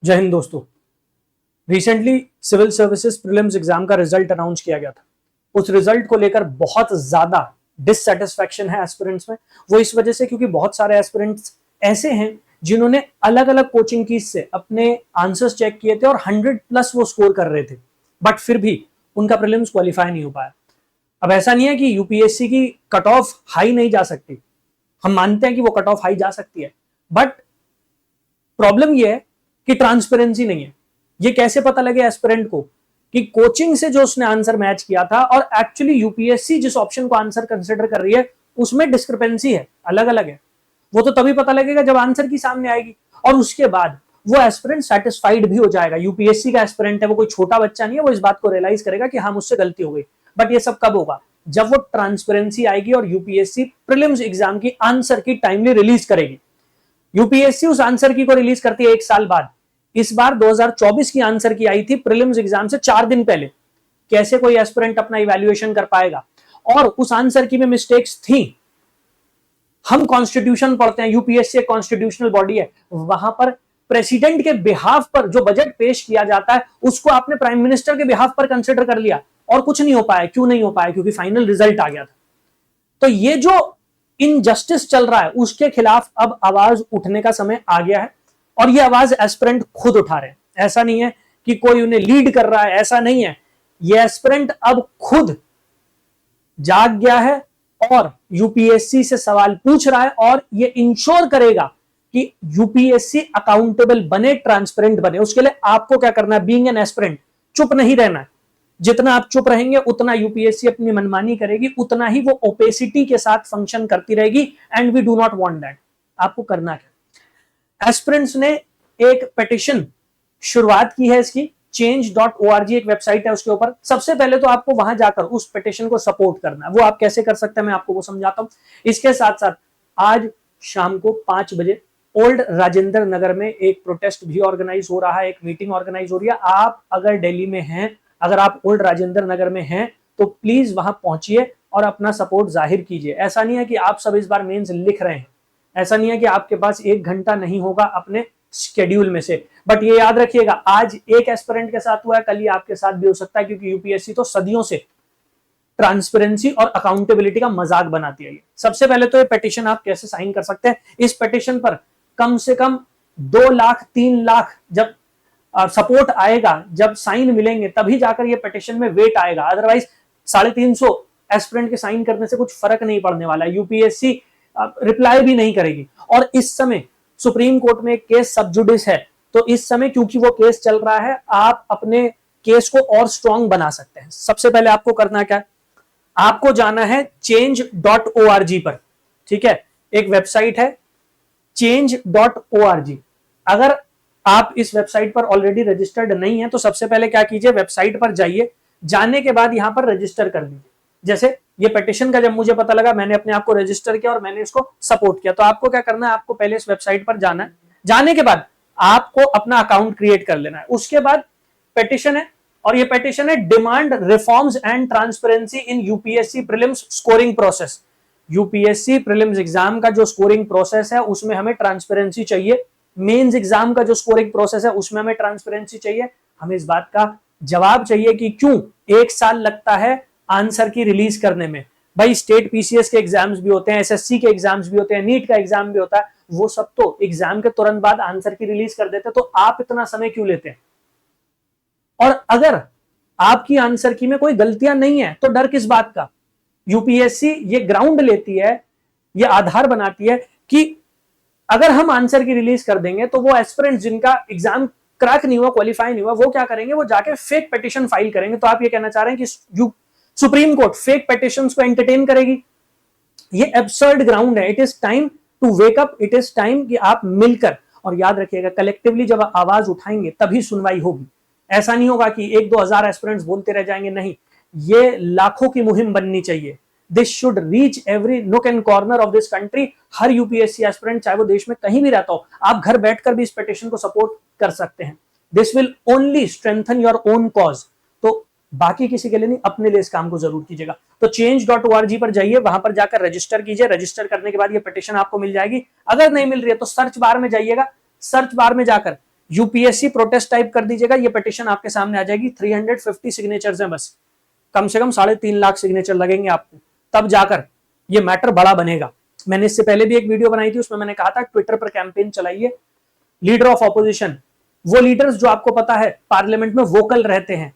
जय हिंद दोस्तों। Recently civil services prelims exam का रिजल्ट अनाउंस किया गया था। उस रिजल्ट को लेकर बहुत ज्यादा डिससैटिस्फैक्शन है एस्पिरेंट्स में। वो इस वजह से क्योंकि बहुत सारे एस्पिरेंट्स ऐसे हैं जिन्होंने अलग अलग कोचिंग की से अपने आंसर्स चेक किए थे और 100+ वो स्कोर कर रहे थे, बट फिर भी उनका प्रीलिम्स क्वालिफाई नहीं हो पाया। अब ऐसा नहीं है कि यूपीएससी की कट ऑफ हाई नहीं जा सकती, हम मानते हैं कि वो कट ऑफ हाई जा सकती है, बट प्रॉब्लम ये है कि ट्रांसपेरेंसी नहीं है। ये कैसे पता लगे एस्पिरेंट को कि कोचिंग से जो उसने आंसर मैच किया था और एक्चुअली यूपीएससी जिस ऑप्शन को आंसर कंसिडर कर रही है उसमें डिस्क्रिपेंसी है, अलग अलग है। वो तो तभी पता लगेगा जब आंसर की सामने आएगी और उसके बाद वो एस्पिरेंट सेटिस्फाइड भी हो जाएगा। यूपीएससी का एस्पिरेंट है, वो कोई छोटा बच्चा नहीं है, वो इस बात को रियलाइज करेगा कि हाँ मुझसे गलती हो गई। बट ये सब कब होगा? जब वो ट्रांसपेरेंसी आएगी और यूपीएससी प्रीलिम्स एग्जाम की आंसर की टाइमली रिलीज करेगी। यूपीएससी उस आंसर की को रिलीज करती है 1 साल बाद। इस बार 2024 की आंसर की आई थी प्रीलिम्स एग्जाम से 4 दिन पहले। कैसे कोई एस्पिरेंट अपना इवैल्यूएशन कर पाएगा? और उस आंसर की में मिस्टेक्स थी। हम कॉन्स्टिट्यूशन पढ़ते हैं, यूपीएससी एक कॉन्स्टिट्यूशनल बॉडी है, वहां पर प्रेसिडेंट के बिहाफ पर जो बजट पेश किया जाता है उसको आपने प्राइम मिनिस्टर के बिहाफ पर कंसिडर कर लिया और कुछ नहीं हो पाया। क्यों नहीं हो पाया? क्योंकि फाइनल रिजल्ट आ गया था। तो ये जो इनजस्टिस चल रहा है उसके खिलाफ अब आवाज उठने का समय आ गया है और ये आवाज एस्पिरेंट खुद उठा रहे हैं। ऐसा नहीं है कि कोई उन्हें लीड कर रहा है, ऐसा नहीं है। ये एस्पिरेंट अब खुद जाग गया है और यूपीएससी से सवाल पूछ रहा है और ये इंश्योर करेगा कि यूपीएससी अकाउंटेबल बने, ट्रांसपेरेंट बने। उसके लिए आपको क्या करना है? बीइंग एन एस्पिरेंट चुप नहीं रहना है। जितना आप चुप रहेंगे उतना यूपीएससी अपनी मनमानी करेगी, उतना ही वो ओपेसिटी के साथ फंक्शन करती रहेगी and we do not want that. आपको करना क्या? एस्पिरेंट्स ने एक पिटीशन शुरुआत की है इसकी। change.org एक वेबसाइट है, उसके ऊपर सबसे पहले तो आपको वहां जाकर उस पिटीशन को सपोर्ट करना है। वो आप कैसे कर सकते हैं मैं आपको वो समझाता हूं। इसके साथ साथ आज शाम को 5 बजे ओल्ड राजेंद्र नगर में एक प्रोटेस्ट भी ऑर्गेनाइज हो रहा है, एक मीटिंग ऑर्गेनाइज हो रही है। आप अगर दिल्ली में हैं, अगर आप ओल्ड राजेंद्र नगर में हैं तो प्लीज वहां पहुंचिए और अपना सपोर्ट जाहिर कीजिए। ऐसा नहीं है कि आप सब इस बार मेंस लिख रहे हैं, ऐसा नहीं है कि आपके पास 1 घंटा नहीं होगा अपने शेड्यूल में से, बट ये याद रखिएगा आज एक एस्पिरेंट के साथ हुआ है, कल ही आपके साथ भी हो सकता है, क्योंकि यूपीएससी तो सदियों से ट्रांसपेरेंसी और अकाउंटेबिलिटी का मजाक बनाती है। सबसे पहले तो ये पिटीशन आप कैसे साइन कर सकते हैं? इस पिटीशन पर कम से कम 2 लाख 3 लाख जब सपोर्ट आएगा, जब साइन मिलेंगे तभी जाकर ये पिटीशन में वेट आएगा। अदरवाइज 350 एस्पिरेंट के साइन करने से कुछ फर्क नहीं पड़ने वाला है। यूपीएससी रिप्लाई भी नहीं करेगी। और इस समय सुप्रीम कोर्ट में केस सब जुडिस है, तो इस समय क्योंकि वो केस चल रहा है आप अपने केस को और स्ट्रांग बना सकते हैं। सबसे पहले आपको करना क्या है? आपको जाना है change.org पर। ठीक है, एक वेबसाइट है change.org। अगर आप इस वेबसाइट पर ऑलरेडी रजिस्टर्ड नहीं है तो सबसे पहले क्या कीजिए, वेबसाइट पर जाइए, जाने के बाद यहां पर रजिस्टर कर दीजिए। जैसे ये पिटीशन का जब मुझे पता लगा मैंने अपने आप को रजिस्टर किया और मैंने इसको सपोर्ट किया। तो आपको क्या करना है? आपको पहले इस वेबसाइट पर जाना है, जाने के बाद आपको अपना अकाउंट क्रिएट कर लेना है। उसके बाद पिटीशन है और ये पिटीशन है demand reforms and transparency in UPSC prelims scoring process. UPSC prelims exam का जो स्कोरिंग प्रोसेस है उसमें हमें ट्रांसपेरेंसी चाहिए। मेंस एग्जाम का जो स्कोरिंग प्रोसेस है उसमें हमें ट्रांसपेरेंसी चाहिए। हमें इस बात का जवाब चाहिए कि क्यों 1 साल लगता है आंसर की रिलीज करने में। भाई स्टेट पीसीएस के एग्जाम्स भी होते हैं, एसएससी के एग्जाम्स भी होते हैं, नीट का एग्जाम भी होता है, वो सब तो एग्जाम के तुरंत बाद आंसर की रिलीज कर देते हैं। तो आप इतना समय क्यों लेते हैं? और अगर आपकी आंसर की में कोई गलतियां नहीं है तो डर किस बात का? यूपीएससी ये ग्राउंड लेती है, ये आधार बनाती है कि अगर हम आंसर की रिलीज कर देंगे तो वो एस्पिरेंट्स जिनका एग्जाम क्रैक नहीं हुआ, क्वालिफाई नहीं हुआ, वो क्या करेंगे? वो जाके फेक पिटीशन फाइल करेंगे। तो आप ये कहना चाह रहे हैं कि सुप्रीम कोर्ट फेक पिटीशंस को एंटरटेन करेगी? ये एब्सर्ड ग्राउंड है। It is time to wake up, it is time कि आप मिलकर, और याद रखिएगा कलेक्टिवली जब आवाज उठाएंगे तभी सुनवाई होगी। ऐसा नहीं होगा कि 1-2 हजार एस्पिरेंट्स बोलते रह जाएंगे, नहीं, ये लाखों की मुहिम बननी चाहिए। This should reach every nook and corner of this country. Her UPSC aspirant चाहे वो देश में कहीं भी रहता हो, आप घर बैठकर भी इस पिटीशन को सपोर्ट कर सकते हैं। This will only strengthen your own cause. तो बाकी किसी के लिए नहीं, अपने लिए इस काम को जरूर कीजिएगा। तो change.org पर जाइए, वहां पर जाकर रजिस्टर कीजिए। रजिस्टर करने के बाद ये पिटीशन आपको मिल जाएगी। अगर नहीं मिल रही है तो सर्च बार में जाइएगा, सर्च बार में जाकर यूपीएससी प्रोटेस्ट टाइप कर दीजिएगा, ये पिटीशन आपके सामने आ जाएगी। 350 सिग्नेचर्स हैं बस, कम से कम 3.5 लाख सिग्नेचर लगेंगे आपको, तब जाकर ये मैटर बड़ा बनेगा। मैंने इससे पहले भी एक वीडियो बनाई थी, उसमें मैंने कहा था ट्विटर पर कैंपेन चलाइए, लीडर ऑफ ऑपोजिशन, वो लीडर्स जो आपको पता है पार्लियामेंट में वोकल रहते हैं,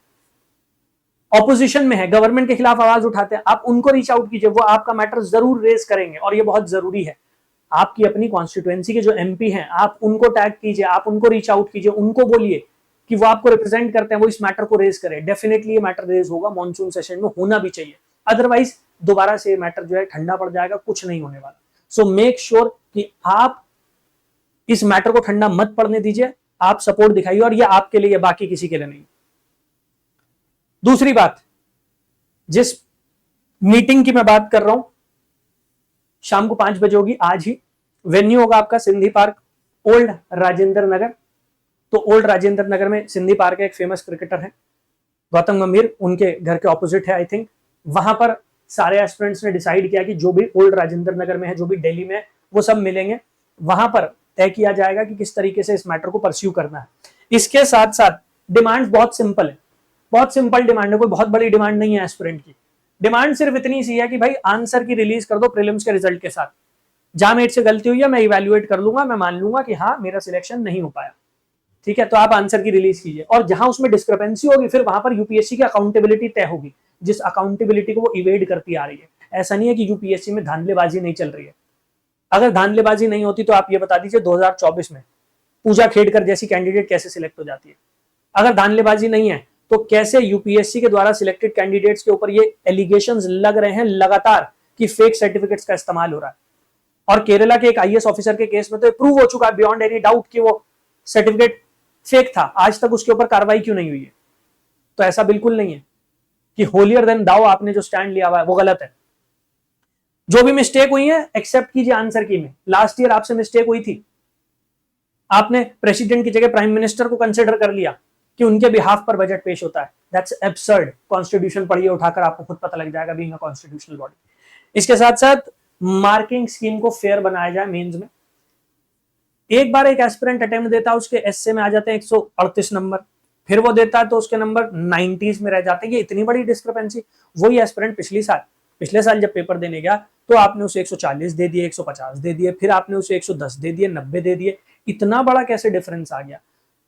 ऑपोजिशन में है, गवर्नमेंट के खिलाफ आवाज उठाते हैं, आप उनको रीच आउट कीजिए, वो आपका मैटर जरूर रेज करेंगे और ये बहुत जरूरी है। आपकी अपनी कॉन्स्टिट्यूएंसी के जो एमपी हैं, आप उनको टैग कीजिए, आप उनको रीच आउट कीजिए, उनको बोलिए कि वो आपको रिप्रेजेंट करते हैं, वो इस मैटर को रेज करें। डेफिनेटली ये मैटर रेज होगा, मॉनसून सेशन में होना भी चाहिए, अदरवाइज दोबारा से मैटर जो है ठंडा पड़ जाएगा, कुछ नहीं होने वाला। सो मेक श्योर कि आप इस मैटर को ठंडा मत पड़ने दीजिए, आप सपोर्ट दिखाइए, और ये आपके लिए, बाकी किसी के लिए नहीं। दूसरी बात, जिस मीटिंग की मैं बात कर रहा हूं, शाम को 5 बजे होगी, आज ही वेन्यू होगा आपका सिंधी पार्क, ओल्ड राजेंद्र नगर। तो ओल्ड राजेंद्र नगर में सिंधी पार्क है, एक फेमस क्रिकेटर है गौतम गंभीर, उनके घर के ऑपोजिट है आई थिंक। वहां पर सारे एस्पिरेंट्स ने डिसाइड किया कि जो भी ओल्ड राजेंद्र नगर में है, जो भी दिल्ली में है, वो सब मिलेंगे। वहां पर तय किया जाएगा कि किस तरीके से इस मैटर को परस्यू करना है। इसके साथ साथ डिमांड बहुत सिंपल है, बहुत सिंपल डिमांड है, कोई बहुत बड़ी डिमांड नहीं है एस्पिरेंट की। डिमांड सिर्फ इतनी सी है कि भाई आंसर की रिलीज कर दो प्रीलिम्स के रिजल्ट के साथ। जहां मेरे से गलती हुई है मैं इवैल्यूएट कर लूंगा, मैं मान लूंगा कि हाँ मेरा सिलेक्शन नहीं हो पाया, ठीक है, तो आप आंसर की रिलीज कीजिए। और जहां उसमें डिस्क्रिपेंसी होगी, फिर वहां पर यूपीएससी की अकाउंटेबिलिटी तय होगी, जिस अकाउंटेबिलिटी को वो इवेड करती आ रही है। ऐसा नहीं है कि यूपीएससी में धांधलेबाजी नहीं चल रही है। अगर धांधलेबाजी नहीं होती तो आप ये बता दीजिए 2024 में पूजा खेड़कर जैसी कैंडिडेट कैसे सिलेक्ट हो जाती है। अगर धांधलेबाजी नहीं है तो कैसे यूपीएससी के द्वारा सिलेक्टेड कैंडिडेट्स के ऊपर ये एलिगेशंस लग रहे हैं लगातार कि फेक सर्टिफिकेट्स का इस्तेमाल हो रहा है। और केरला के एक आईएएस ऑफिसर के केस में तो प्रूव हो चुका है बियॉन्ड एनी डाउट कि वो सर्टिफिकेट फेक था, आज तक उसके ऊपर कार्रवाई क्यों नहीं हुई है? तो ऐसा बिल्कुल नहीं है कि होलियर देन दाओ आपने जो स्टैंड लिया हुआ है वो गलत है। जो भी मिस्टेक हुई है एक्सेप्ट कीजिए आंसर की में। लास्ट ईयर आपसे मिस्टेक हुई थी, आपने प्रेसिडेंट की जगह प्राइम मिनिस्टर को कंसिडर कर लिया कि उनके बिहाफ पर बजट पेश होता है। That's absurd. कॉन्स्टिट्यूशन पढ़िए उठाकर, आपको खुद पता लग जाएगा बीइंग अ कॉन्स्टिट्यूशनल बॉडी। इसके साथ साथ मार्किंग स्कीम को फेयर बनाया जाए मेंस में। एक बार एक एस्पिरेंट अटेम्प्ट देता है, उसके एसए में आ जाते हैं 138 नंबर, फिर वो देता है तो उसके नंबर 90s में रह जाते हैं। ये इतनी बड़ी डिस्क्रिपेंसी। वही एस्पिरेंट पिछले साल जब पेपर देने गया तो आपने उसे 140 दे दिए, 150 दे दिए, फिर आपने उसे 110 दे दिए, 90 दे दिए। इतना बड़ा कैसे डिफरेंस आ गया?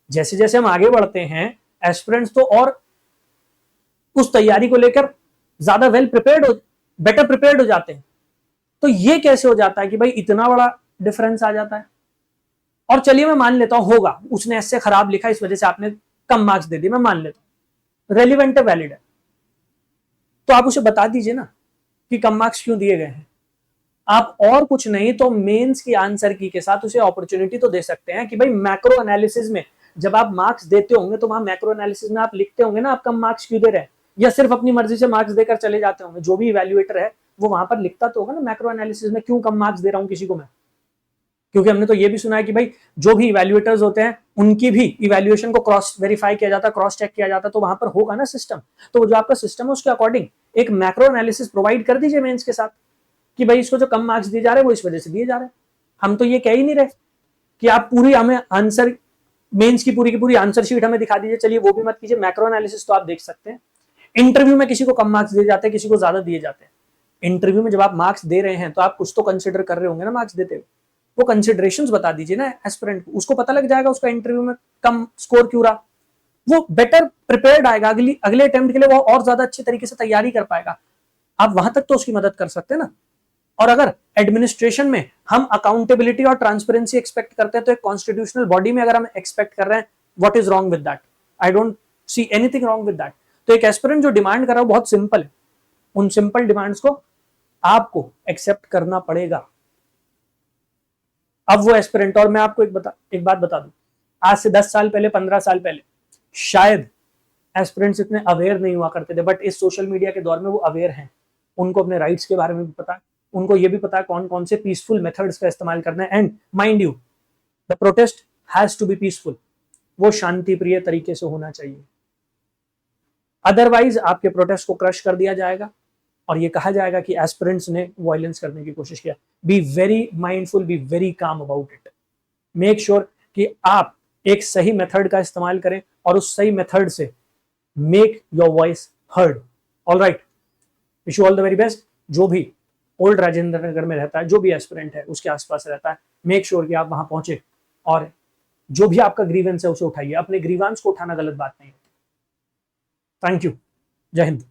जैसे जैसे हम आगे बढ़ते हैं एस्पिरेंट्स तो और उस तैयारी को लेकर ज्यादा बेटर प्रिपेयर्ड हो जाते हैं। तो ये कैसे हो जाता है कि भाई इतना बड़ा डिफरेंस आ जाता है? और चलिए मैं मान लेता हूं होगा, उसने ऐसे खराब लिखा इस वजह से आपने कम मार्क्स दे दिए, मैं मान लेता हूं, रेलिवेंट है, वैलिड है, तो आप उसे बता दीजिए ना कि कम मार्क्स क्यों दिए गए हैं। आप और कुछ नहीं तो मेंस की आंसर की के साथ उसे अपॉर्चुनिटी तो दे सकते हैं कि भाई मैक्रो एनालिसिस में जब आप मार्क्स देते होंगे तो वहां मैक्रो एनालिसिस में आप लिखते होंगे ना आप कम मार्क्स क्यों दे रहे हैं, या सिर्फ अपनी मर्जी से मार्क्स देकर चले जाते होंगे। जो भी इवैल्यूएटर है वो वहां पर लिखता तो होगा ना मैक्रो एनालिसिस में क्यों कम मार्क्स दे रहा हूं किसी को मैं। क्योंकि हमने तो ये भी सुना है कि भाई जो भी इवैल्यूएटर्स होते हैं उनकी भी इवैल्यूएशन को क्रॉस वेरीफाई किया जाता है, क्रॉस चेक किया जाता है, तो वहां पर होगा ना सिस्टम। तो जो आपका सिस्टम है उसके अकॉर्डिंग एक मैक्रो एनालिसिस प्रोवाइड कर दीजिए मेंस के साथ कि भाई इसको जो कम मार्क्स दिए जा रहे हैं वो इस वजह से दिए जा रहे हैं। हम तो ये कह ही नहीं रहे कि आप पूरी हमें आंसर मेंस की पूरी आंसर शीट हमें दिखा दीजिए, चलिए वो भी मत कीजिए, मैक्रो एनालिसिस तो आप देख सकते हैं। इंटरव्यू में किसी को कम मार्क्स दिए जाते हैं, किसी को ज्यादा दिए जाते हैं। इंटरव्यू में जब आप मार्क्स दे रहे हैं तो आप कुछ तो कंसिडर कर रहे होंगे ना मार्क्स देते हुए, वो कंसिडरेशंस बता दीजिए ना एस्पिरेंट को, उसको पता लग जाएगा उसका इंटरव्यू में कम स्कोर क्यों रहा। वो बेटर प्रिपेयर्ड आएगा, अगले अटेम्प्ट के लिए वो और ज्यादा अच्छी तरीके से तैयारी कर पाएगा। आप वहां तक तो उसकी मदद कर सकते हैं ना। और अगर एडमिनिस्ट्रेशन में हम अकाउंटेबिलिटी और ट्रांसपेरेंसी एक्सपेक्ट करते हैं तो एक कॉन्स्टिट्यूशनल बॉडी में अगर हम एक्सपेक्ट कर रहे हैं, what is wrong with that? I don't see anything wrong with that. तो एक एस्पिरेंट जो डिमांड कर रहा है बहुत सिंपल है, उन सिंपल डिमांड्स को आपको एक्सेप्ट करना पड़ेगा। अब वो एस्पिरेंट, और मैं आपको एक बात बता दूं, आज से 10 साल पहले 15 साल पहले शायद एस्पिरेंट्स इतने अवेयर नहीं हुआ करते थे, बट इस सोशल मीडिया के दौर में वो अवेयर हैं। उनको अपने राइट्स के बारे में भी पता है, उनको ये भी पता है कौन कौन से पीसफुल मेथड्स का इस्तेमाल करना है। And mind you, the protest has to be peaceful, वो शांति प्रिय तरीके से होना चाहिए। अदरवाइज आपके प्रोटेस्ट को क्रश कर दिया जाएगा और ये कहा जाएगा कि एस्पिरेंट्स ने वायलेंस करने की कोशिश किया। Be very mindful, be very calm about it. Make sure कि आप एक सही मेथड का इस्तेमाल करें और उस सही मेथड से make your voice heard. All right, wish you all the very best. जो भी ओल्ड राजेंद्र नगर में रहता है, जो भी एस्पिरेंट है उसके आसपास रहता है, मेक श्योर कि आप वहां पहुंचे और जो भी आपका ग्रीवेंस है उसे उठाइए। अपने ग्रीवांस को उठाना गलत बात नहीं है। Thank you. जय हिंद।